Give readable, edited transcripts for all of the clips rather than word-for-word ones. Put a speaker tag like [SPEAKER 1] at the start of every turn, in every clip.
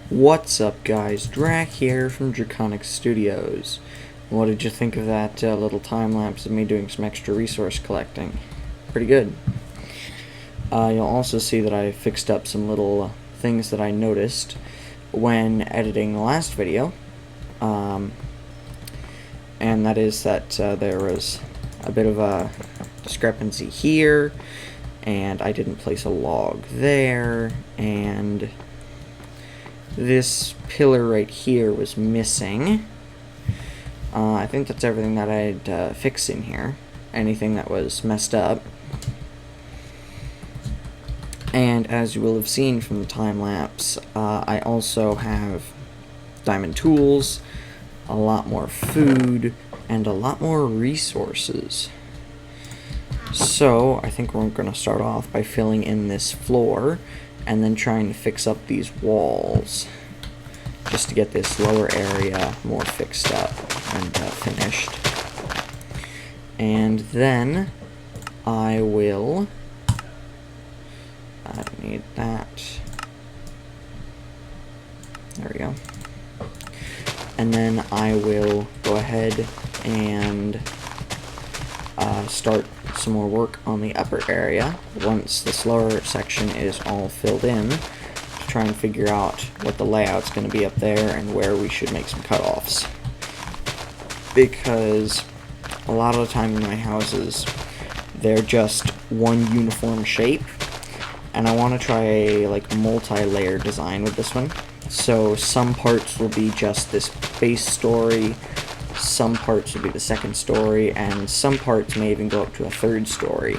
[SPEAKER 1] What's up guys, Drac here from Draquonic-Studios. What did you think of that little time lapse of me doing some extra resource collecting? Pretty good. You'll also see that I fixed up some little things that I noticed when editing the last video. And that is that there was a bit of a discrepancy here, and I didn't place a log there, and this pillar right here was missing. I think that's everything that I'd fix in here. Anything that was messed up. And as you will have seen from the time lapse, I also have diamond tools, a lot more food, and a lot more resources. So I think we're going to start off by filling in this floor and then trying to fix up these walls just to get this lower area more fixed up and finished. And then I will need that. There we go. And then I will go ahead and start some more work on the upper area once this lower section is all filled in, to try and figure out what the layout's going to be up there and where we should make some cutoffs. Because a lot of the time in my houses, they're just one uniform shape, and I want to try a multi-layer design with this one. So some parts will be just this base story, some parts will be the second story, and some parts may even go up to a third story.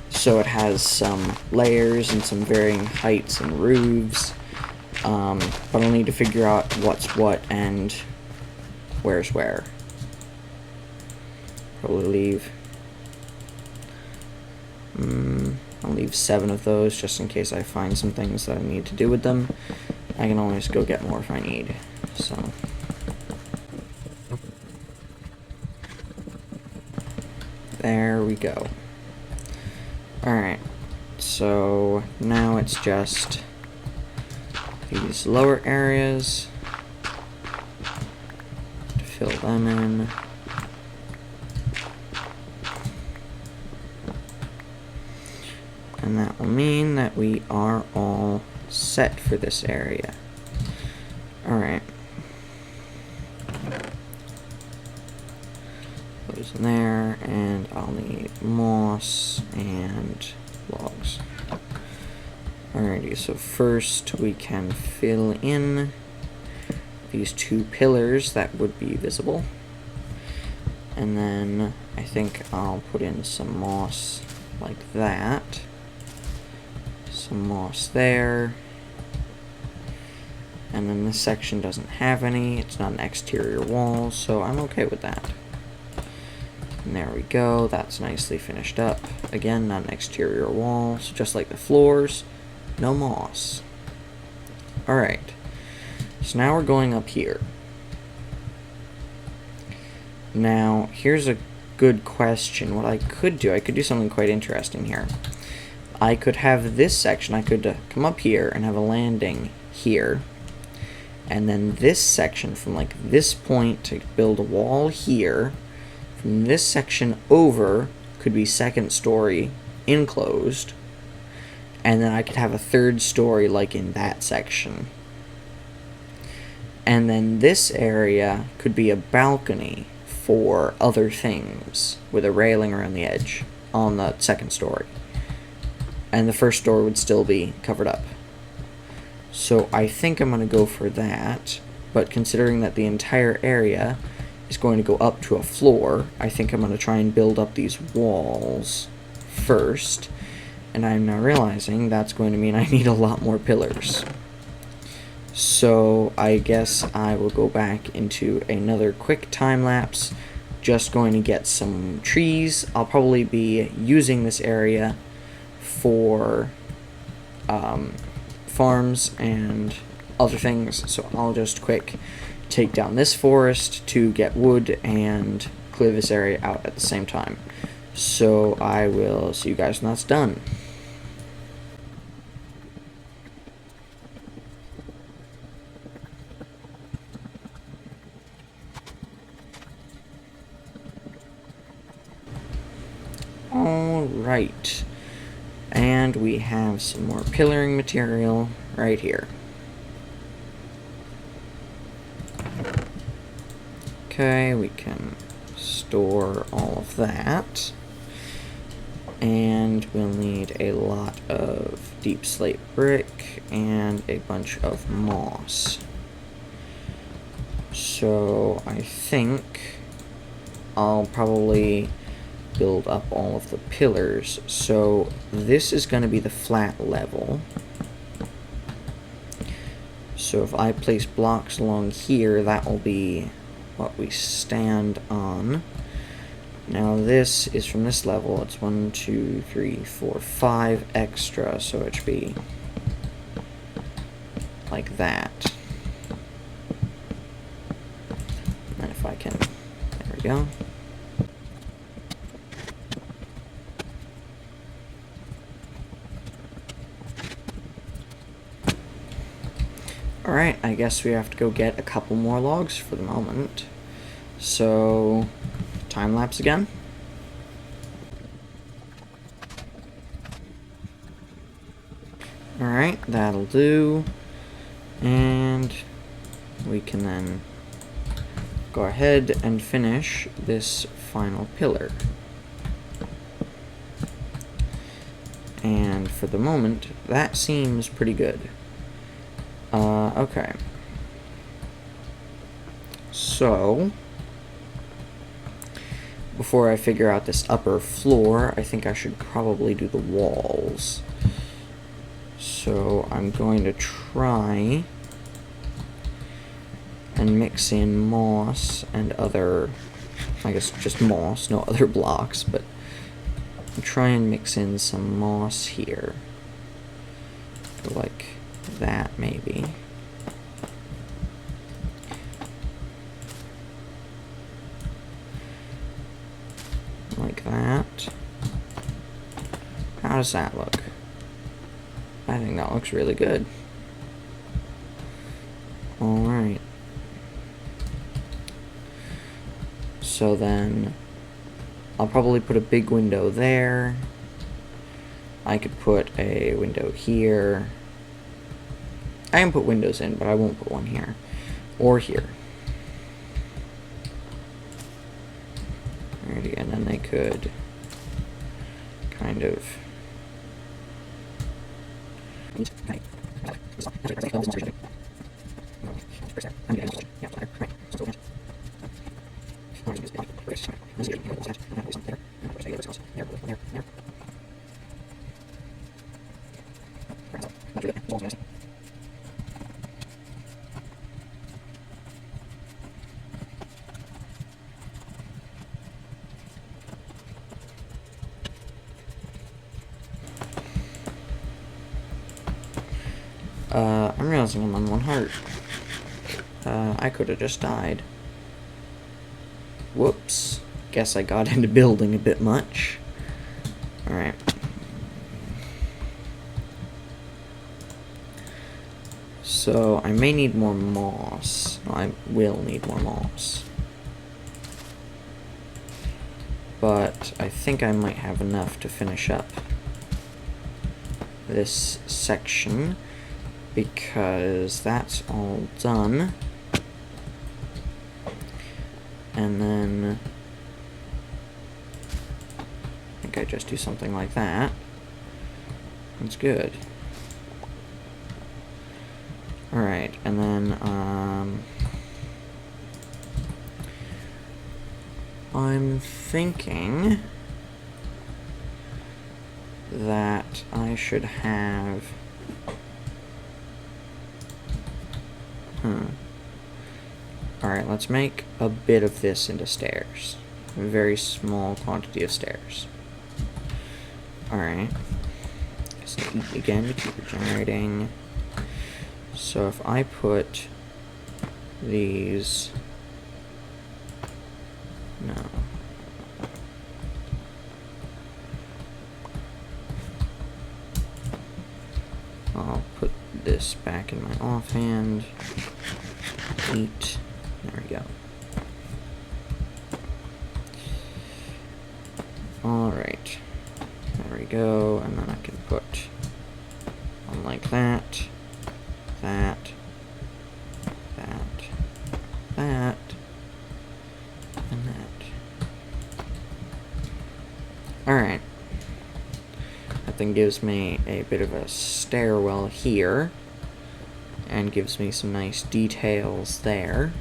[SPEAKER 1] So it has some layers and some varying heights and roofs, but I'll need to figure out what's what and where's where. Probably I'll leave 7 of those just in case I find some things that I need to do with them. I can always go get more if I need. So there we go. Alright, so now it's just these lower areas to fill them in. And that will mean that we are all set for this area. Alright. Those in there, and I'll need moss and logs. Alrighty, so first we can fill in these 2 pillars that would be visible. And then I think I'll put in some moss like that. Some moss there. And then this section doesn't have any. It's not an exterior wall, so I'm okay with that. And there we go. That's nicely finished up. Again, not an exterior wall, so just like the floors, no moss. Alright. So now we're going up here. Now, here's a good question. What I could do something quite interesting here. I could have this section, I could come up here and have a landing here, and then this section from this point to build a wall here. From this section over could be second story enclosed, and then I could have a third story like in that section. And then this area could be a balcony for other things with a railing around the edge on the second story. And the first story would still be covered up. So I think I'm going to go for that, but considering that the entire area is going to go up to a floor, I think I'm going to try and build up these walls first, and I'm now realizing that's going to mean I need a lot more pillars. So I guess I will go back into another quick time lapse, just going to get some trees. I'll probably be using this area for farms and other things, so I'll just quick take down this forest to get wood and clear this area out at the same time. So I will see you guys when that's done. Alright. And we have some more pillaring material right here. Okay, we can store all of that. And we'll need a lot of deep slate brick and a bunch of moss. So I think I'll probably build up all of the pillars. So this is going to be the flat level. So if I place blocks along here, that will be what we stand on. Now this is from this level. It's 1, 2, 3, 4, 5 extra, so it should be like that. And if I can, there we go. Alright, I guess we have to go get a couple more logs for the moment. So, time lapse again. Alright, that'll do. And we can then go ahead and finish this final pillar. And for the moment, that seems pretty good. Okay. So, before I figure out this upper floor, I think I should probably do the walls. So, I'm going to try and mix in moss and other, I guess just moss, no other blocks, but try and mix in some moss here. Like that, maybe. Like that. How does that look? I think that looks really good. Alright. So then, I'll probably put a big window there. I could put a window here. I can put windows in, but I won't put one here. Or here. Alrighty, and then they could kind of... I'm realizing I'm on 1 heart. I could have just died. Whoops. Guess I got into building a bit much. Alright. So, I may need more moss. I will need more moss. But I think I might have enough to finish up this section, because that's all done. And then I think I just do something like that. That's good. Alright, and then I'm thinking that I should have Alright, let's make a bit of this into stairs. A very small quantity of stairs. Alright. So eat again to keep regenerating. So if I put these... No. I'll put this back in my offhand. Eat. There we go. Alright. we go, and then I can put one like that, that, and that. Alright. That then gives me a bit of a stairwell here, and gives me some nice details there.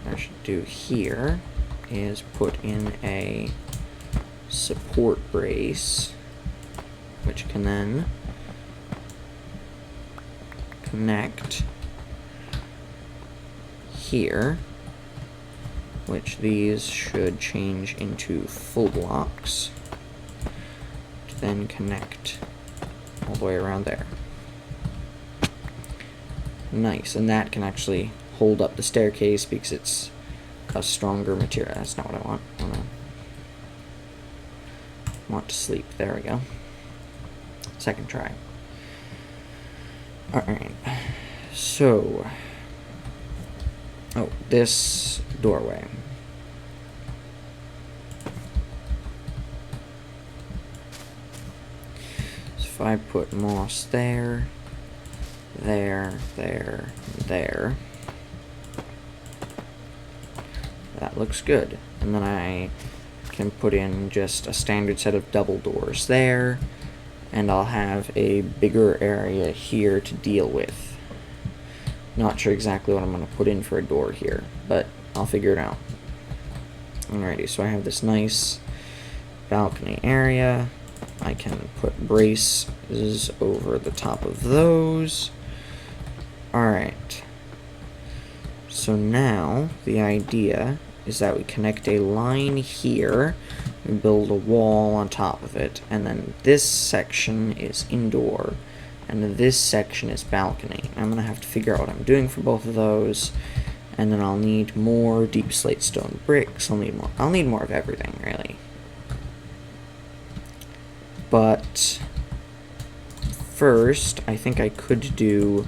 [SPEAKER 1] What I should do here is put in a support brace, which can then connect here, which these should change into full blocks to then connect all the way around there. Nice, and that can actually hold up the staircase because it's a stronger material. That's not what I want. I want to sleep. There we go. Second try. Alright. So, this doorway. So if I put moss there, there, there, that looks good. And then I can put in just a standard set of double doors there, and I'll have a bigger area here to deal with. Not sure exactly what I'm going to put in for a door here, but I'll figure it out. Alrighty, so I have this nice balcony area. I can put braces over the top of those. Alright. So now, the idea is that we connect a line here, and build a wall on top of it, and then this section is indoor, and this section is balcony. I'm going to have to figure out what I'm doing for both of those, and then I'll need more deep slate stone bricks. I'll need more of everything, really. But first, I think I could do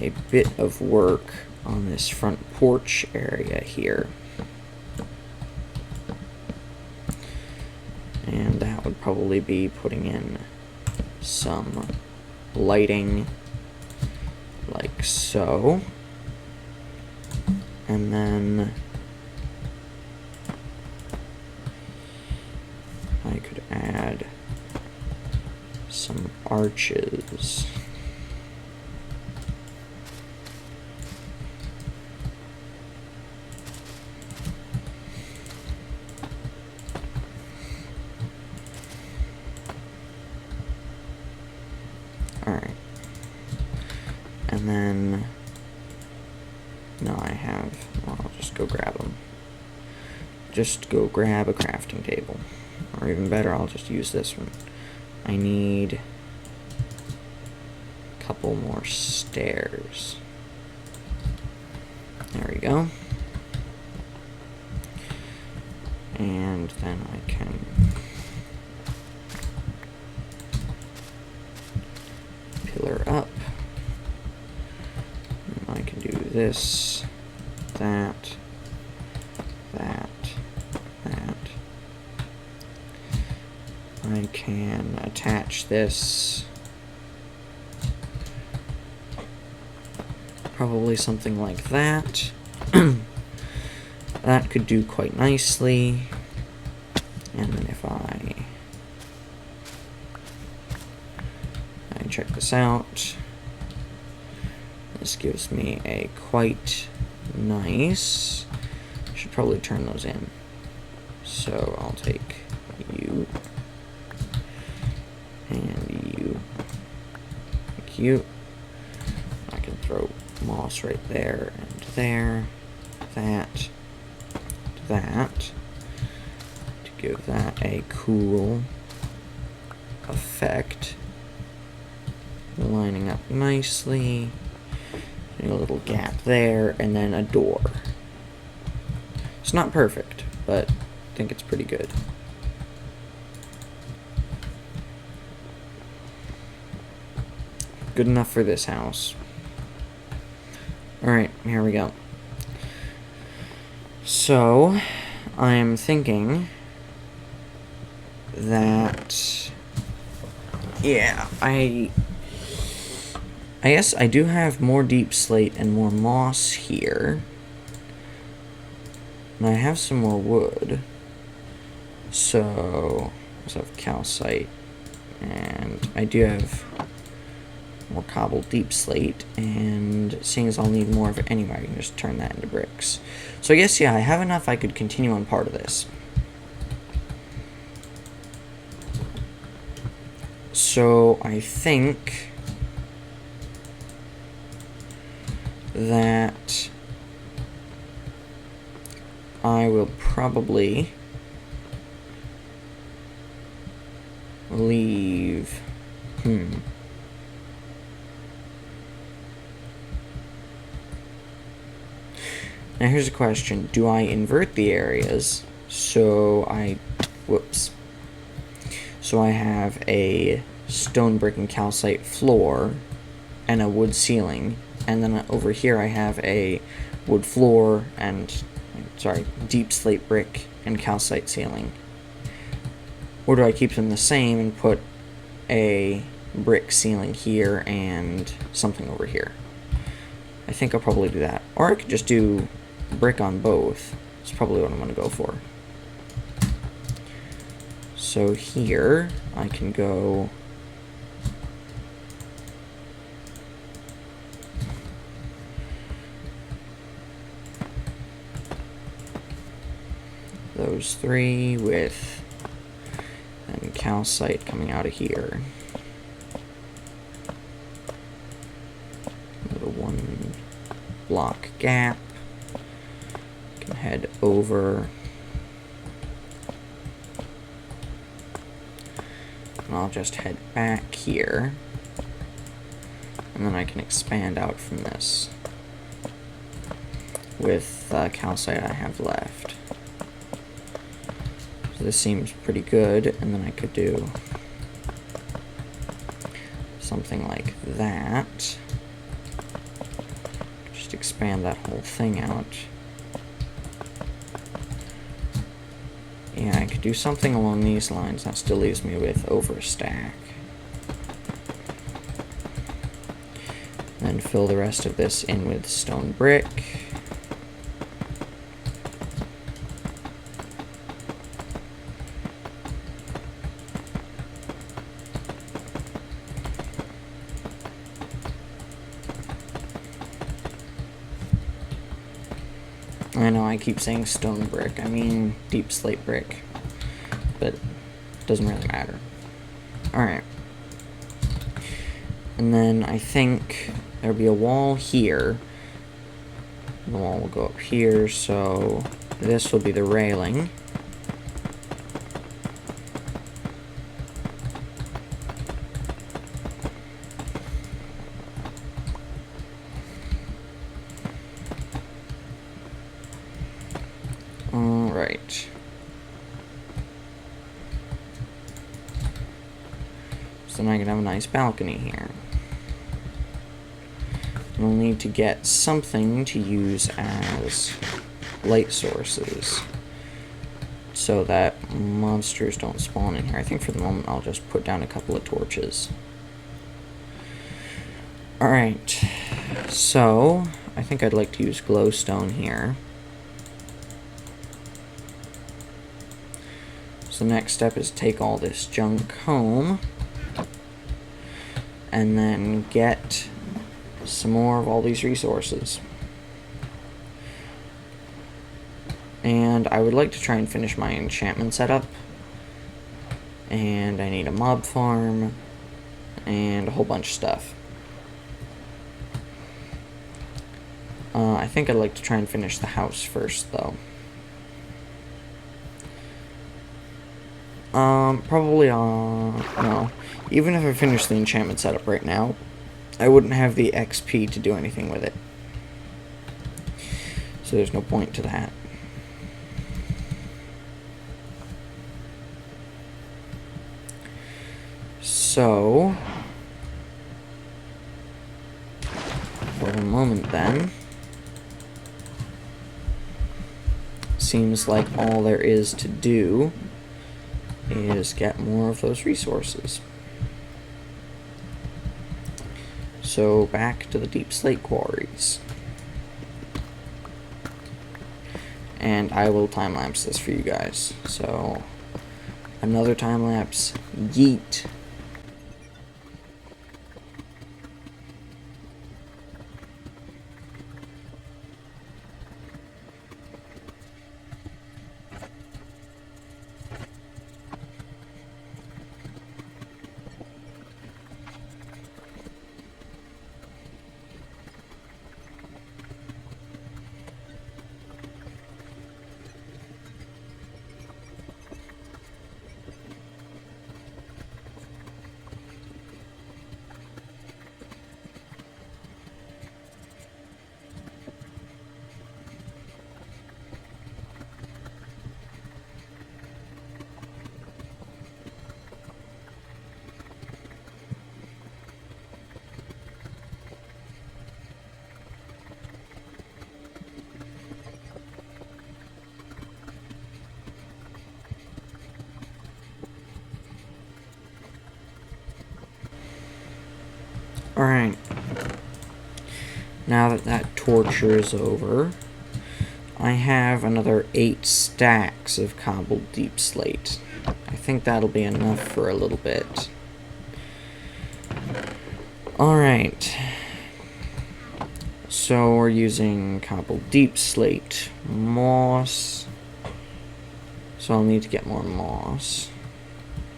[SPEAKER 1] a bit of work on this front porch area here. And that would probably be putting in some lighting like so. And then I could add some arches. Alright. And then, no, I'll just go grab them. Just go grab a crafting table. Or even better, I'll just use this one. I need a couple more stairs. There we go. And then I can pillar up. And I can do this, that, that. I can attach this, probably something like that. That could do quite nicely. And then if I check this out, this gives me a quite nice, should probably turn those in. So I'll take you and you, like you. I can throw moss right there and there, that, that, to give that a cool effect. Lining up nicely, and a little gap there, and then a door. It's not perfect, but I think it's pretty good. Good enough for this house. Alright, here we go. So, I'm thinking that, yeah, I guess I do have more deep slate and more moss here. And I have some more wood. So, I also have calcite. And I do have more cobbled deep slate. And seeing as I'll need more of it anyway, I can just turn that into bricks. So I guess, yeah, I have enough I could continue on part of this. So I think that I will probably leave. Now here's a question. Do I invert the areas so I have a stone brick and calcite floor and a wood ceiling, and then over here I have a wood floor and, deep slate brick and calcite ceiling? Or do I keep them the same and put a brick ceiling here and something over here? I think I'll probably do that. Or I could just do brick on both. That's probably what I'm going to go for. So here, I can go those three with and calcite coming out of here. Little 1 block gap. Can head over. And I'll just head back here. And then I can expand out from this with calcite I have left. So this seems pretty good, and then I could do something like that. Just expand that whole thing out. Yeah, I could do something along these lines. That still leaves me with over a stack. Then fill the rest of this in with stone brick. I know I keep saying stone brick, I mean deep slate brick, but it doesn't really matter. Alright. And then I think there'll be a wall here. The wall will go up here, so this will be the railing. Alright. So now I can have a nice balcony here. We'll need to get something to use as light sources so that monsters don't spawn in here. I think for the moment I'll just put down a couple of torches. Alright, so I think I'd like to use glowstone here. So the next step is take all this junk home and then get some more of all these resources. And I would like to try and finish my enchantment setup. And I need a mob farm and a whole bunch of stuff. I think I'd like to try and finish the house first, though. Probably, no. Even if I finish the enchantment setup right now, I wouldn't have the XP to do anything with it. So there's no point to that. So, for the moment then, seems like all there is to do is get more of those resources. So back to the deep slate quarries. And I will time-lapse this for you guys. So, another time-lapse. Yeet. Alright. Now that that torture is over, I have another 8 stacks of cobbled deep slate. I think that'll be enough for a little bit. Alright. So we're using cobbled deep slate. Moss. So I'll need to get more moss.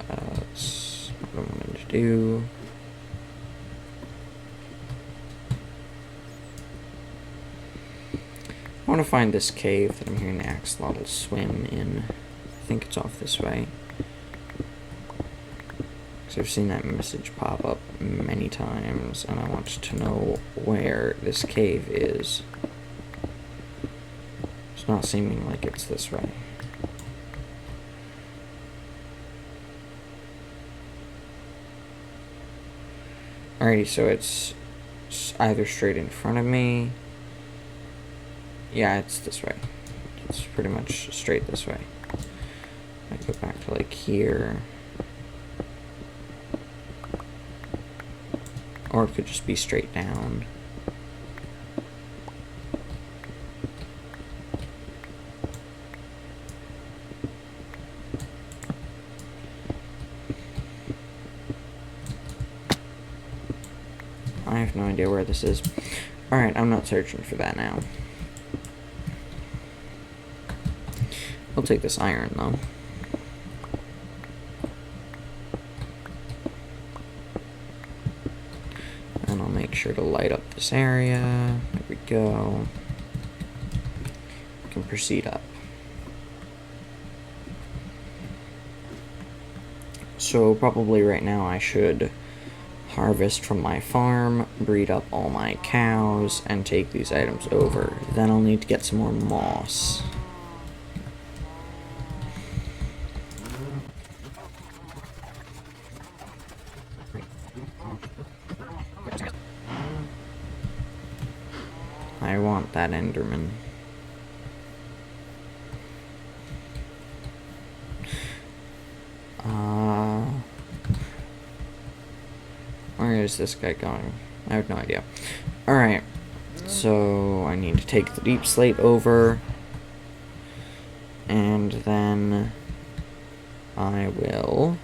[SPEAKER 1] That's what I'm going to do. I want to find this cave that I'm hearing the axolotl swim in. I think it's off this way. Because I've seen that message pop up many times, and I want to know where this cave is. It's not seeming like it's this way. Alrighty, so it's either straight in front of me. Yeah, it's this way. It's pretty much straight this way. I go back to like here. Or it could just be straight down. I have no idea where this is. Alright, I'm not searching for that now. I'll take this iron, though. And I'll make sure to light up this area. There we go. We can proceed up. So probably right now I should harvest from my farm, breed up all my cows, and take these items over. Then I'll need to get some more moss. I want that Enderman. Where is this guy going? I have no idea. Alright, so I need to take the deep slate over, and then I will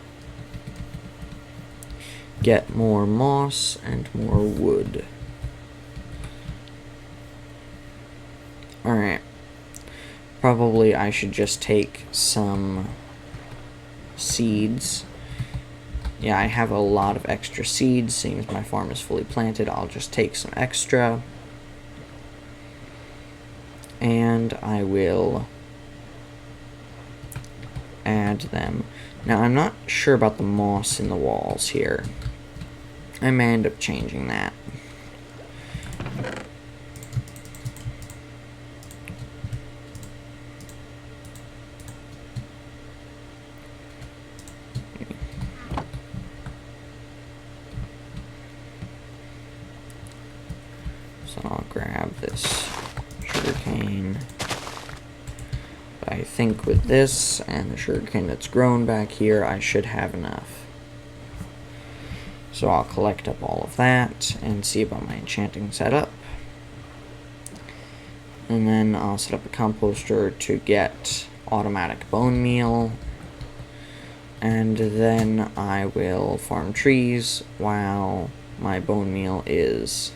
[SPEAKER 1] get more moss and more wood. Alright, probably I should just take some seeds. Yeah, I have a lot of extra seeds, seeing as my farm is fully planted. I'll just take some extra, and I will add them. Now, I'm not sure about the moss in the walls here. I may end up changing that. So I'll grab this sugarcane. I I think with this and the sugarcane that's grown back here, I should have enough. So I'll collect up all of that and see about my enchanting setup. And then I'll set up a composter to get automatic bone meal. And then I will farm trees while my bone meal is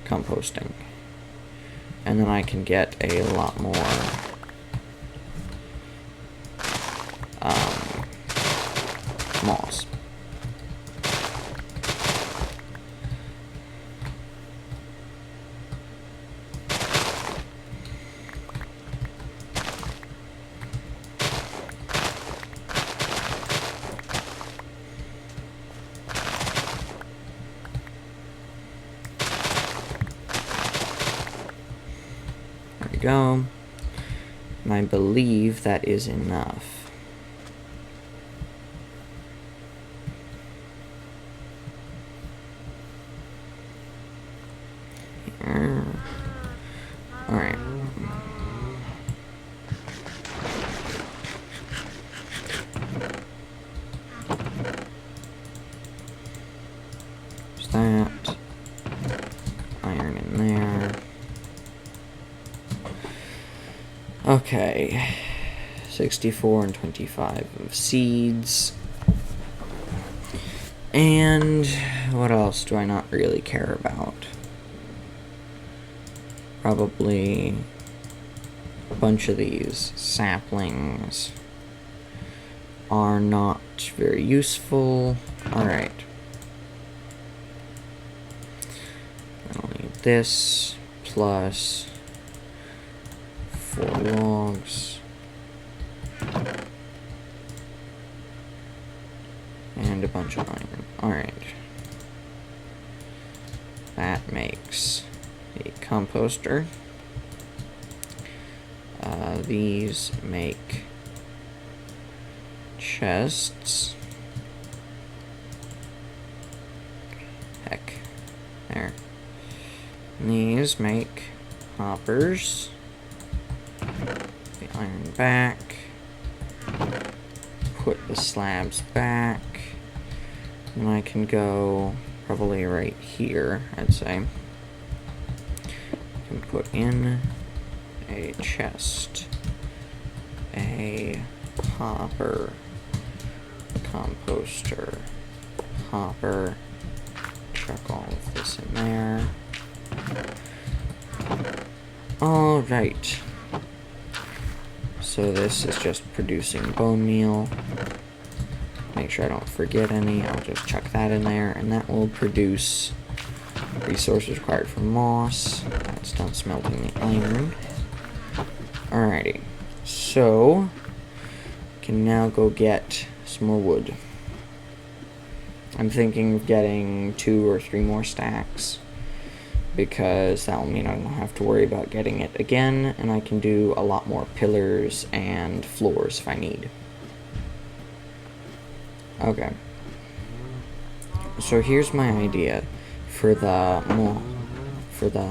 [SPEAKER 1] composting. And then I can get a lot more moss. There we go. And I believe that is enough. Alright. There's that. Iron in there. Okay. 64 and 25 of seeds. And what else do I not really care about? Probably a bunch of these saplings are not very useful. Alright. I'll need this plus 4 logs. And a bunch of iron. Alright. That makes a composter. These make chests. Heck. There. And these make hoppers. The iron back. Put the slabs back. And I can go probably right here, I'd say. I can put in a chest, a hopper, composter, hopper, chuck all of this in there. Alright. So this is just producing bone meal. Make sure I don't forget any. I'll just chuck that in there, and that will produce resources required for moss. That's done smelting the iron. Alrighty. So, can now go get some more wood. I'm thinking of getting 2 or 3 more stacks, because that will mean I don't have to worry about getting it again, and I can do a lot more pillars and floors if I need. Okay. So here's my idea for the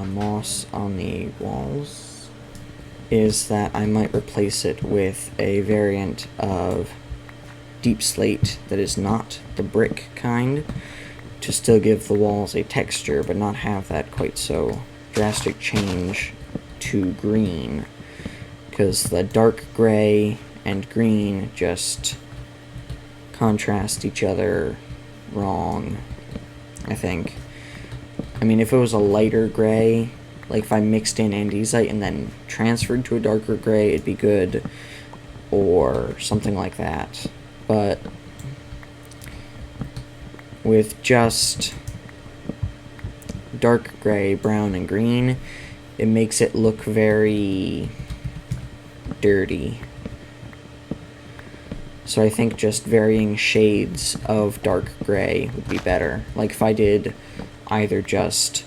[SPEAKER 1] moss on the walls, is that I might replace it with a variant of deep slate that is not the brick kind, to still give the walls a texture but not have that quite so drastic change to green, because the dark gray and green just contrast each other wrong, I think. I mean, if it was a lighter gray, like if I mixed in andesite and then transferred to a darker gray, it'd be good, or something like that. But with just dark gray, brown, and green, it makes it look very dirty. So I think just varying shades of dark gray would be better. Like if I did either just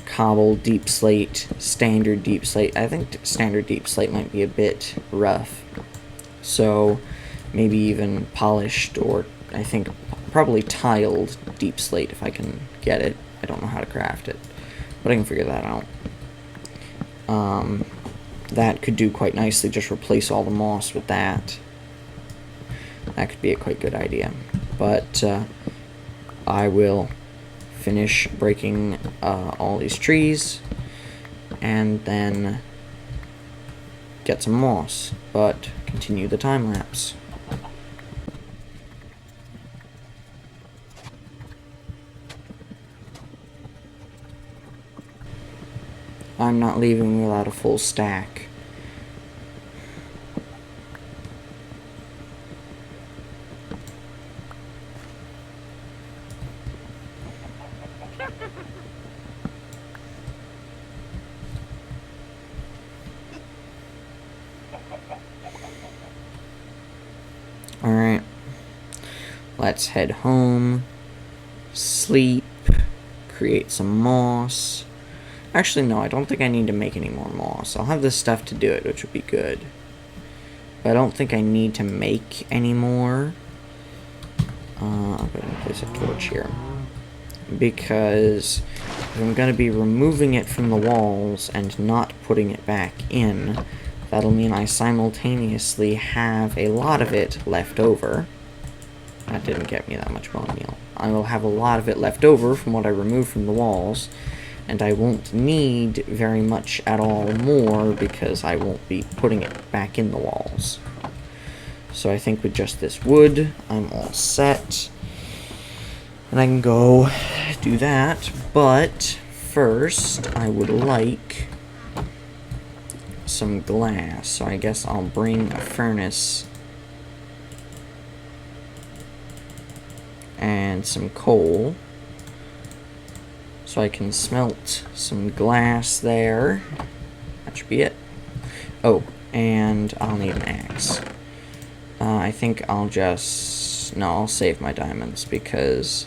[SPEAKER 1] cobble deep slate, standard deep slate. I think standard deep slate might be a bit rough. So maybe even polished, or I think probably tiled deep slate if I can get it. I don't know how to craft it, but I can figure that out. that could do quite nicely, just replace all the moss with that. That could be a quite good idea. But I will finish breaking all these trees and then get some moss, but continue the time lapse. I'm not leaving without a full stack. Alright, let's head home, sleep, create some moss. Actually, no, I don't think I need to make any more moss. I'll have the stuff to do it, which would be good. But I don't think I need to make any more. I'm going to place a torch here. Because if I'm going to be removing it from the walls and not putting it back in, that'll mean I simultaneously have a lot of it left over. That didn't get me that much bone meal. I will have a lot of it left over from what I removed from the walls, and I won't need very much at all more because I won't be putting it back in the walls. So I think with just this wood, I'm all set. And I can go do that, but first I would like some glass, so I guess I'll bring a furnace and some coal so I can smelt some glass there. That should be it. Oh, and I'll need an axe. I think I'll just... no, I'll save my diamonds because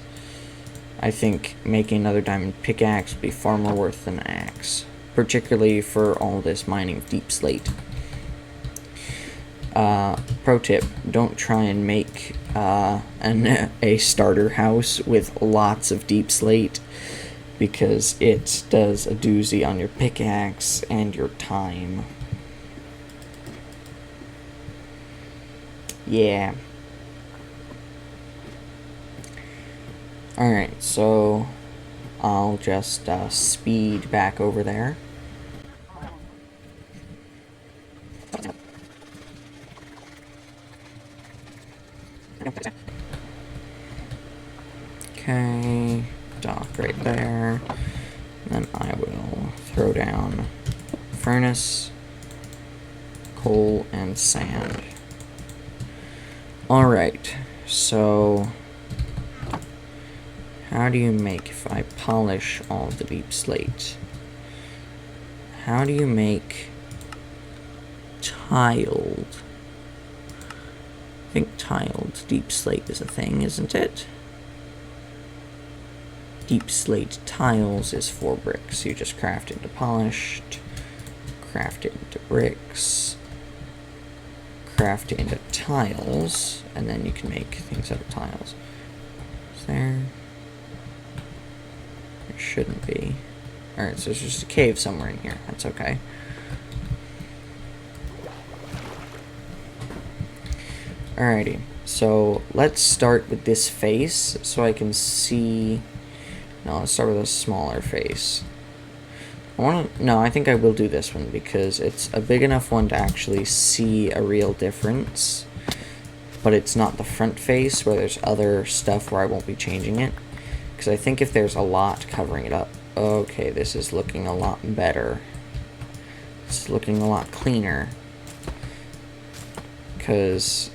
[SPEAKER 1] I think making another diamond pickaxe would be far more worth than an axe, particularly for all this mining of deep slate. Pro tip, don't try and make a starter house with lots of deep slate, because it does a doozy on your pickaxe and your time. Yeah. Alright, so I'll just speed back over there. Okay, dock right there. Then I will throw down furnace, coal, and sand. Alright, so how do you make, if I polish all the deep slate, how do you make tiled? I think tiled deep slate is a thing, isn't it? Deep slate tiles is 4 bricks. You just craft it into polished, craft it into bricks, craft it into tiles, and then you can make things out of tiles. Is there? There shouldn't be. Alright, so there's just a cave somewhere in here. That's okay. Alrighty, so let's start with this face so I can see... no, let's start with a smaller face. No, I think I will do this one because it's a big enough one to actually see a real difference, but it's not the front face where there's other stuff where I won't be changing it, because I think if there's a lot covering it up... okay, this is looking a lot better. It's looking a lot cleaner, because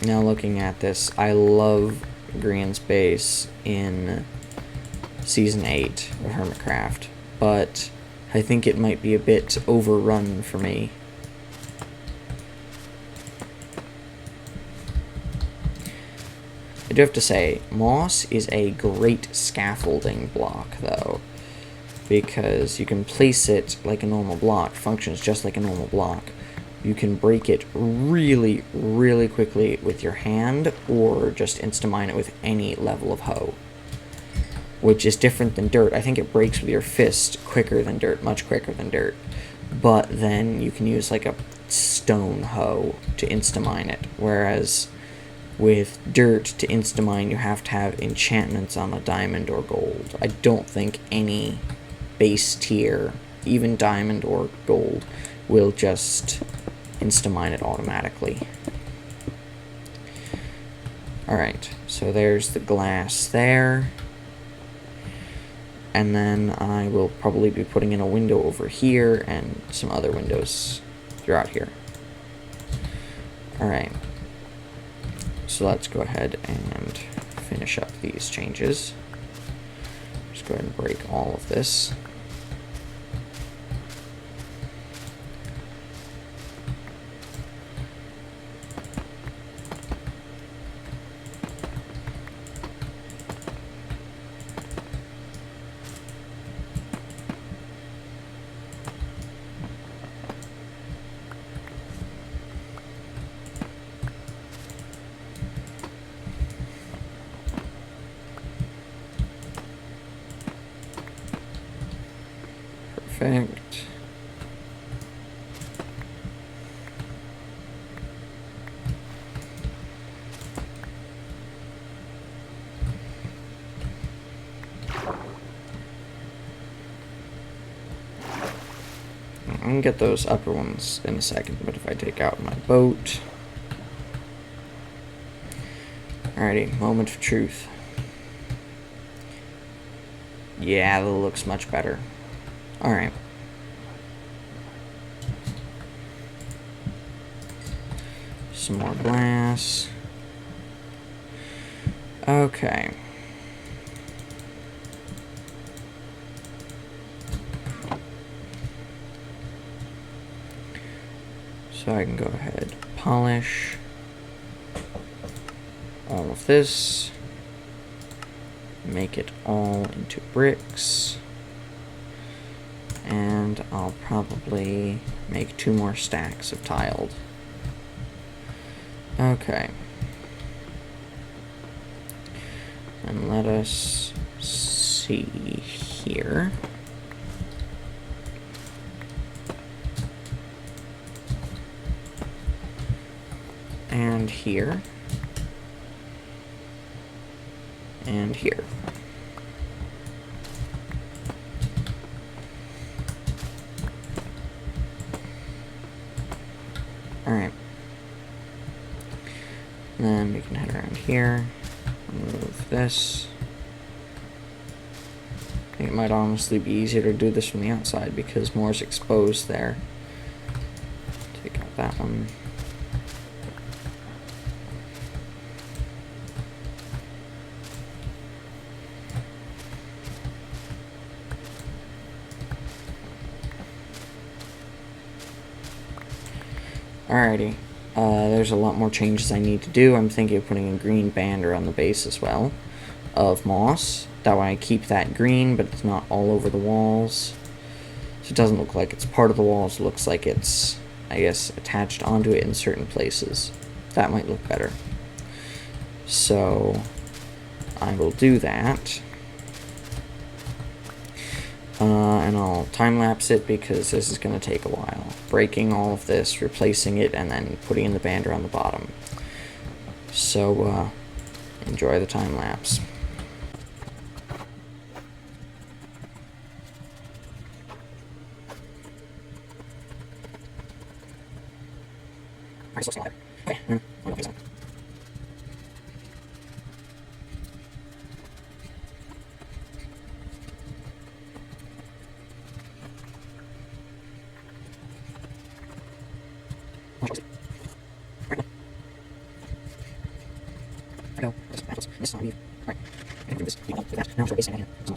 [SPEAKER 1] now looking at this, I love Grian's base in Season 8 of Hermitcraft, but I think it might be a bit overrun for me. I do have to say, moss is a great scaffolding block, though, because you can place it like a normal block, functions just like a normal block. You can break it really, really quickly with your hand, or just insta-mine it with any level of hoe, which is different than dirt. I think it breaks with your fist quicker than dirt, much quicker than dirt. but then you can use like a stone hoe to insta-mine it, whereas with dirt to insta-mine you have to have enchantments on a diamond or gold. I don't think any base tier, even diamond or gold, will just insta-mine it automatically. Alright, so there's the glass there. And then I will probably be putting in a window over here and some other windows throughout here. Alright, so let's go ahead and finish up these changes. Just go ahead and break all of this. Perfect. I'm gonna get those upper ones in a second, but if I take out my boat. Alrighty, moment of truth. Yeah, that looks much better. Alright. Some more glass. Okay. So I can go ahead, polish all of this, make it all into bricks. And I'll probably make 2 more stacks of tiled. Okay. And let us see here. And here. And here. Alright. Then we can head around here, remove this. I think it might honestly be easier to do this from the outside because more is exposed there. Take out that one. Alrighty, there's a lot more changes I need to do. I'm thinking of putting a green band around the base as well of moss. That way I keep that green, but it's not all over the walls. So it doesn't look like it's part of the walls, it looks like it's, I guess, attached onto it in certain places. That might look better. So I will do that. And I'll time-lapse it because this is going to take a while. Breaking all of this, replacing it, and then putting in the band around the bottom. So, enjoy the time-lapse. Alright, so it's okay. Okay. This is not you. Alright. I'm going to do this. You know, with that. Now I'm basing it in. That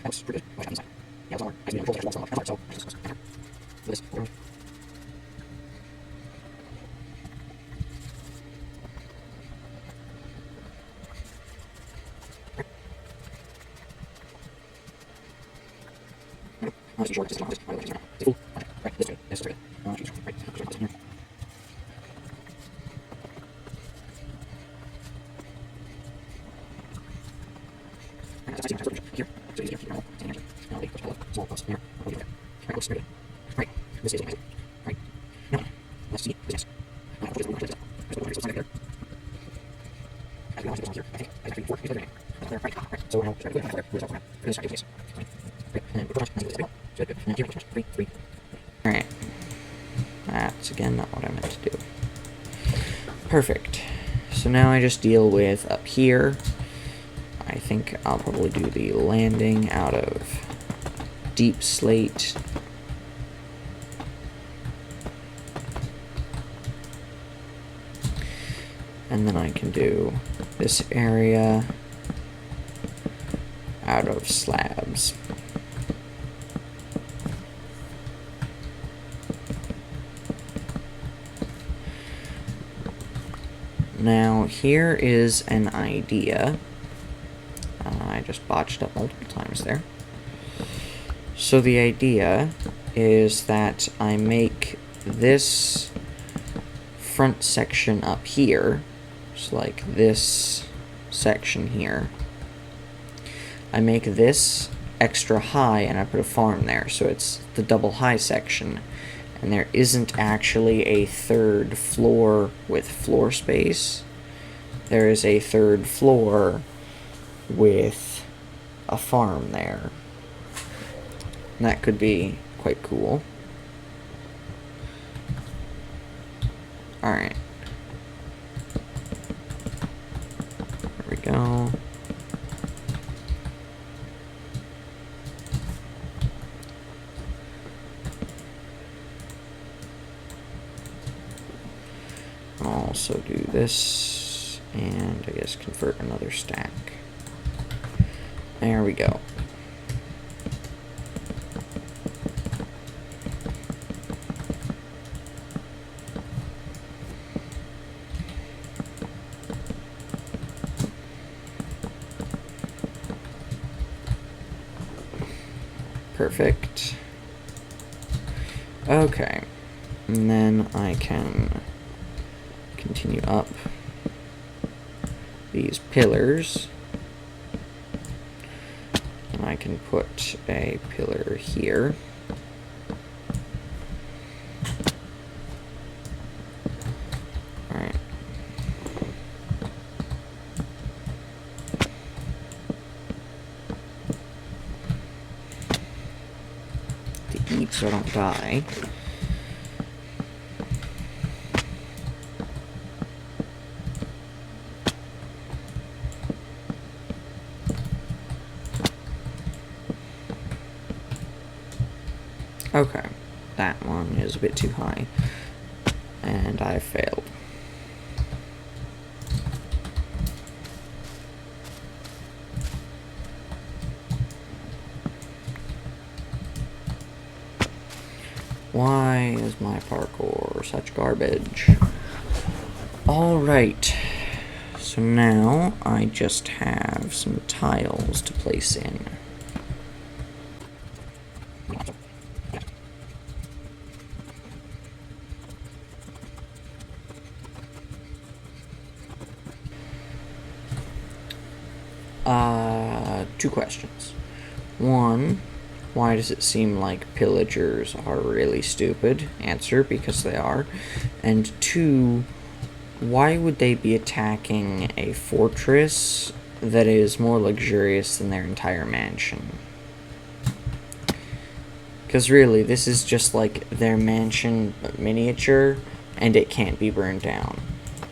[SPEAKER 1] looks pretty good. Watch out inside. Yeah, it's all right. I just need to control the walls. That's all right. So, this. I'm not sure what this is. I'm not sure. It's cool. Okay. Right. This way. This is right. I'm not sure. Right. This here. Here. So here. Alright. That's again not what I meant to do. Perfect. So now I just deal with up here. I think I'll probably do the landing out of deep slate. And then I can do this area out of slabs. Now here is an idea. I just botched up multiple times there. So the idea is that I make this front section up here, so like this section here, I make this extra high and I put a farm there, so it's the double high section, and there isn't actually a third floor with floor space. There is a third floor with a farm there. And that could be quite cool. Alright. There we go. I'll also do this, and I guess convert another stack. There we go. Perfect. Okay. And then I can continue up these pillars. And I can put a pillar here. Alright. To eat so I don't die. Okay, that one is a bit too high, and I failed. Why is my parkour such garbage? Alright, so now I just have some tiles to place in. Two questions. One, why does it seem like pillagers are really stupid? Answer, because they are. And two, why would they be attacking a fortress that is more luxurious than their entire mansion? Because really, this is just like their mansion miniature, and it can't be burned down.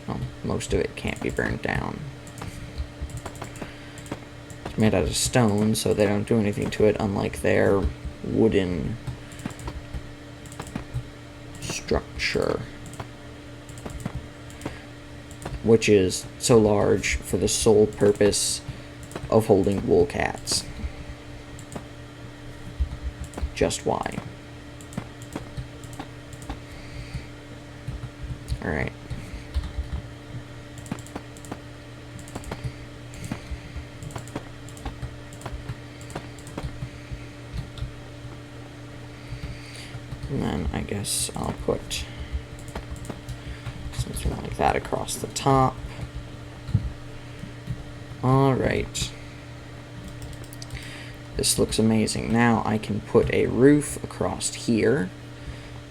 [SPEAKER 1] Well, most of it can't be burned down. Made out of stone, so they don't do anything to it, unlike their wooden structure, which is so large for the sole purpose of holding wool cats. Just why? Alright. And then I guess I'll put something like that across the top. Alright. This looks amazing. Now I can put a roof across here,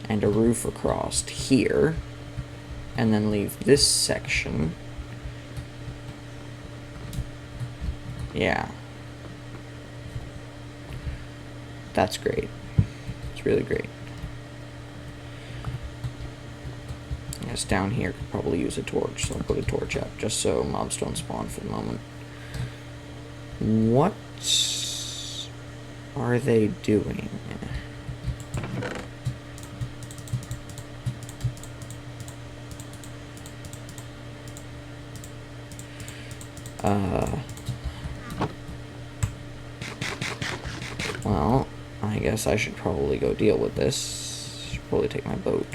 [SPEAKER 1] and a roof across here, and then leave this section. Yeah. That's great. It's really great. I guess down here could probably use a torch, so I'll put a torch up just so mobs don't spawn for the moment. What are they doing? Well, I guess I should probably go deal with this. Should probably take my boat.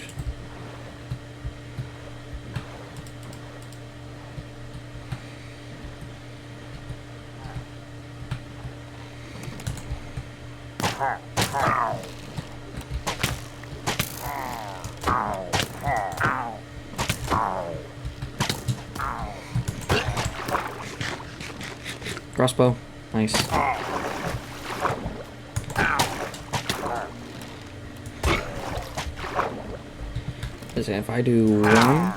[SPEAKER 1] Crossbow. Nice. Listen, if I do 1,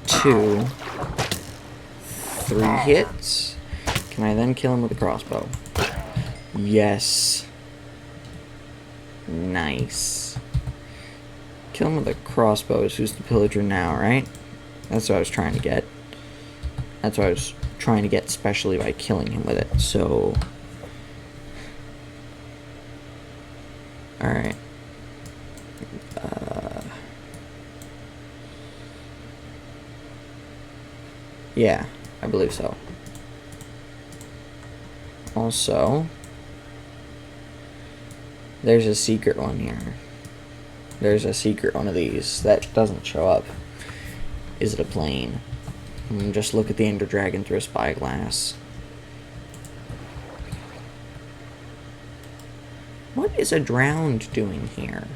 [SPEAKER 1] 2, 3 hits, can I then kill him with a crossbow? Yes. Nice. Kill him with a crossbow is who's the pillager now, right? That's what I was trying to get. That's what I was trying to get, especially by killing him with it. So, alright. Yeah, I believe so. Also, there's a secret one here. There's a secret one of these that doesn't show up. Is it a plane? Just look at the Ender Dragon through a spyglass. What is a drowned doing here?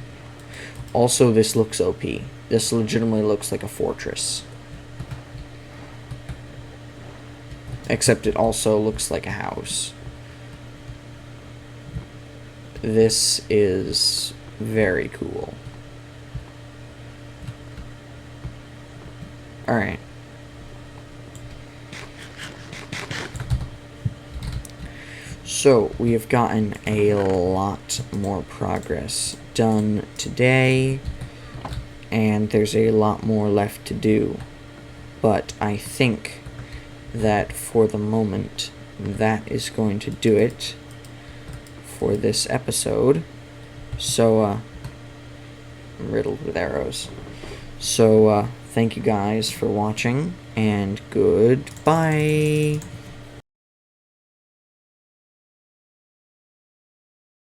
[SPEAKER 1] Also, this looks OP. This legitimately looks like a fortress. Except it also looks like a house. This is very cool. Alright. So, we have gotten a lot more progress done today, and there's a lot more left to do. But I think that for the moment, that is going to do it for this episode. So, I'm riddled with arrows. So, thank you guys for watching, and goodbye!